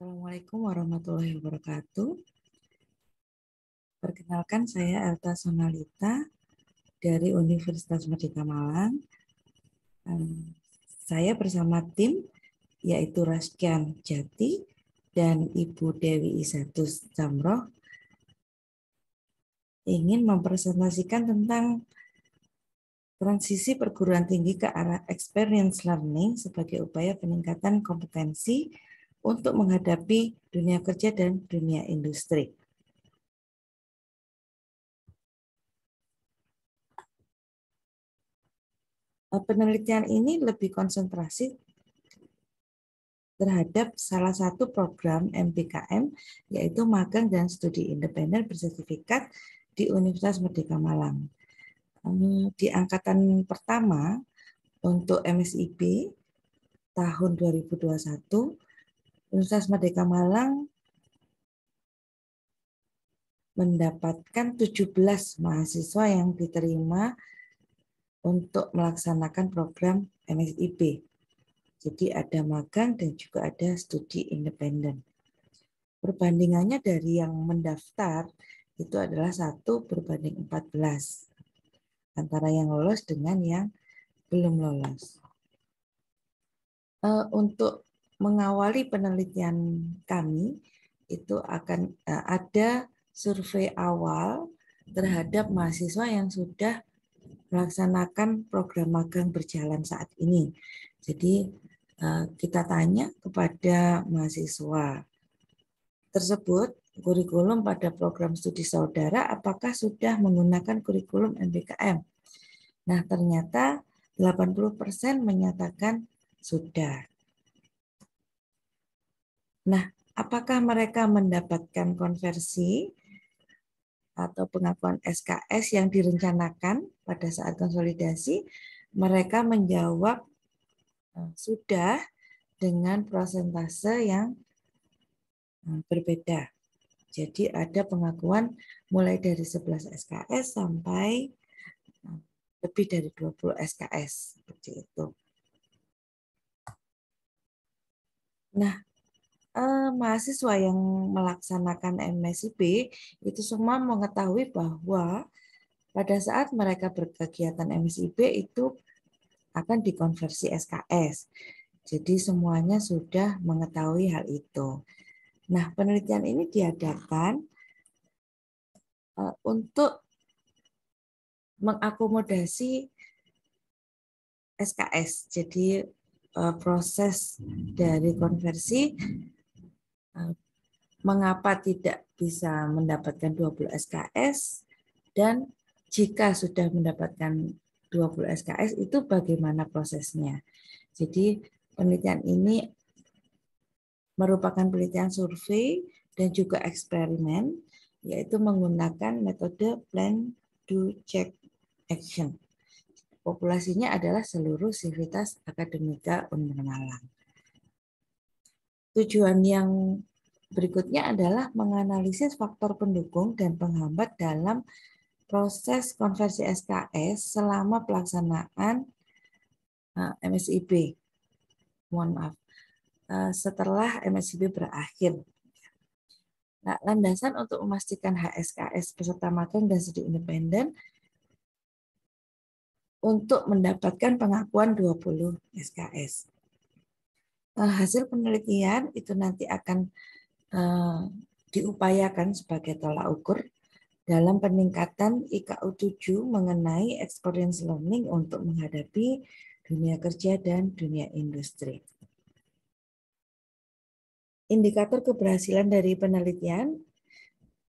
Assalamualaikum warahmatullahi wabarakatuh. Perkenalkan, saya Elta Sonalita dari Universitas Merdeka Malang. Saya bersama tim yaitu Raskian Jati dan Ibu Dewi Isatus Zamroh ingin mempresentasikan tentang transisi perguruan tinggi ke arah experience learning sebagai upaya peningkatan kompetensi untuk menghadapi dunia kerja dan dunia industri. Penelitian ini lebih konsentrasi terhadap salah satu program MBKM, yaitu magang dan studi independen bersertifikat di Universitas Merdeka Malang. Di angkatan pertama untuk MSIB tahun 2021, Universitas Merdeka Malang mendapatkan 17 mahasiswa yang diterima untuk melaksanakan program MSIB. Jadi ada magang dan juga ada studi independen. Perbandingannya dari yang mendaftar itu adalah 1:14 antara yang lolos dengan yang belum lolos. Untuk mengawali penelitian kami itu akan ada survei awal terhadap mahasiswa yang sudah melaksanakan program magang berjalan saat ini. Jadi kita tanya kepada mahasiswa tersebut, kurikulum pada program studi saudara apakah sudah menggunakan kurikulum MBKM. Nah, ternyata 80% menyatakan sudah. Nah, apakah mereka mendapatkan konversi atau pengakuan SKS yang direncanakan pada saat konsolidasi? Mereka menjawab sudah dengan prosentase yang berbeda. Jadi ada pengakuan mulai dari 11 SKS sampai lebih dari 20 SKS. Seperti itu. Nah, mahasiswa yang melaksanakan MSIB itu semua mengetahui bahwa pada saat mereka berkegiatan MSIB itu akan dikonversi SKS. Jadi semuanya sudah mengetahui hal itu. Nah, penelitian ini diadakan untuk mengakomodasi SKS. Jadi proses dari konversi mengapa tidak bisa mendapatkan 20 SKS dan jika sudah mendapatkan 20 SKS itu bagaimana prosesnya. Jadi penelitian ini merupakan penelitian survei dan juga eksperimen, yaitu menggunakan metode plan, do, check, action. Populasinya adalah seluruh sivitas akademika Unpad Malang. Tujuan yang berikutnya adalah menganalisis faktor pendukung dan penghambat dalam proses konversi SKS selama pelaksanaan MSIB. Mohon maaf. Setelah MSIB berakhir. Nah, landasan untuk memastikan HSKS peserta magang dan studi independen untuk mendapatkan pengakuan 20 SKS. Hasil penelitian itu nanti akan diupayakan sebagai tolak ukur dalam peningkatan IKU 7 mengenai experience learning untuk menghadapi dunia kerja dan dunia industri. Indikator keberhasilan dari penelitian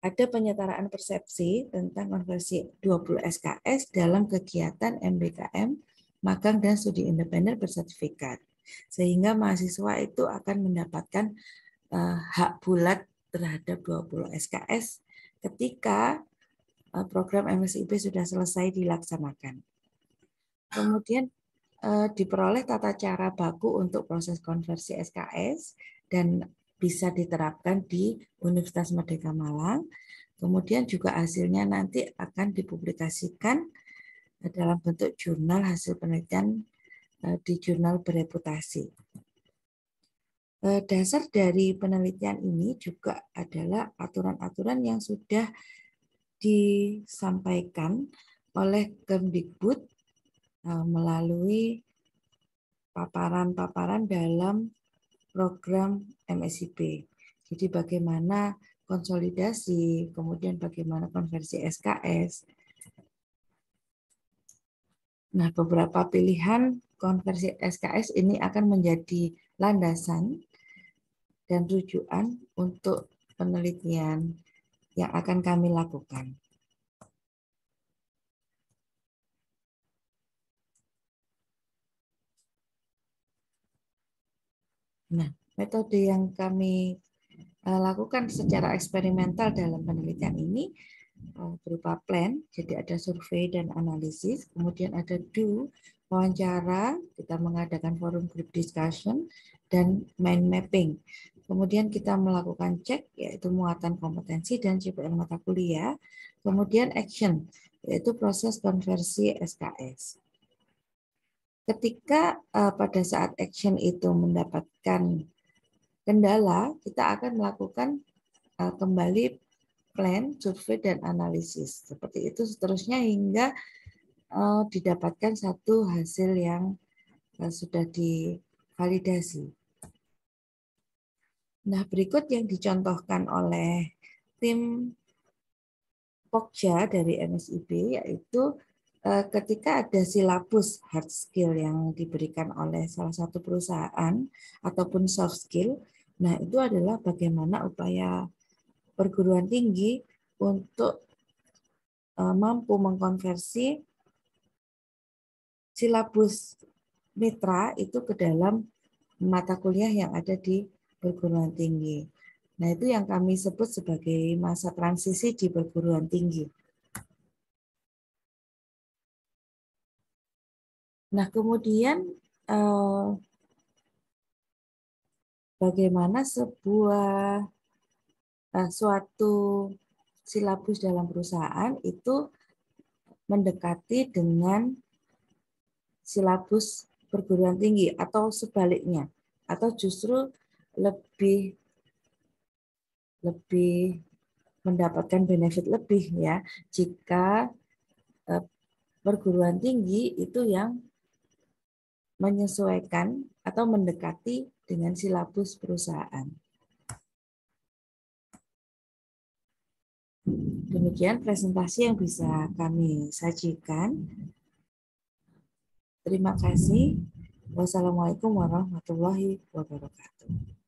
ada penyetaraan persepsi tentang konversi 20 SKS dalam kegiatan MBKM, magang dan studi independen bersertifikat. Sehingga mahasiswa itu akan mendapatkan hak bulat terhadap 20 SKS ketika program MSIB sudah selesai dilaksanakan. Kemudian diperoleh tata cara baku untuk proses konversi SKS dan bisa diterapkan di Universitas Merdeka Malang. Kemudian juga hasilnya nanti akan dipublikasikan dalam bentuk jurnal hasil penelitian di jurnal bereputasi. Dasar dari penelitian ini juga adalah aturan-aturan yang sudah disampaikan oleh Kemdikbud melalui paparan-paparan dalam program MSIP. Jadi bagaimana konsolidasi, kemudian bagaimana konversi SKS. Nah, beberapa pilihan konversi SKS ini akan menjadi landasan dan rujukan untuk penelitian yang akan kami lakukan. Nah, metode yang kami lakukan secara eksperimental dalam penelitian ini berupa plan, jadi ada survei dan analisis, kemudian ada do, wawancara, kita mengadakan forum group discussion, dan mind mapping. Kemudian kita melakukan cek, yaitu muatan kompetensi dan CPL mata kuliah, kemudian action, yaitu proses konversi SKS. Ketika pada saat action itu mendapatkan kendala, kita akan melakukan kembali plan, survei, dan analisis. Seperti itu seterusnya hingga didapatkan satu hasil yang sudah divalidasi. Nah, berikut yang dicontohkan oleh tim Pokja dari MSIB, yaitu ketika ada silabus hard skill yang diberikan oleh salah satu perusahaan ataupun soft skill, nah itu adalah bagaimana upaya perguruan tinggi untuk mampu mengkonversi silabus mitra itu ke dalam mata kuliah yang ada di perguruan tinggi. Nah, itu yang kami sebut sebagai masa transisi di perguruan tinggi. Nah, kemudian bagaimana suatu silabus dalam perusahaan itu mendekati dengan silabus perguruan tinggi atau sebaliknya, atau justru lebih mendapatkan benefit lebih ya jika perguruan tinggi itu yang menyesuaikan atau mendekati dengan silabus perusahaan. Demikian presentasi yang bisa kami sajikan. Terima kasih. Wassalamualaikum warahmatullahi wabarakatuh.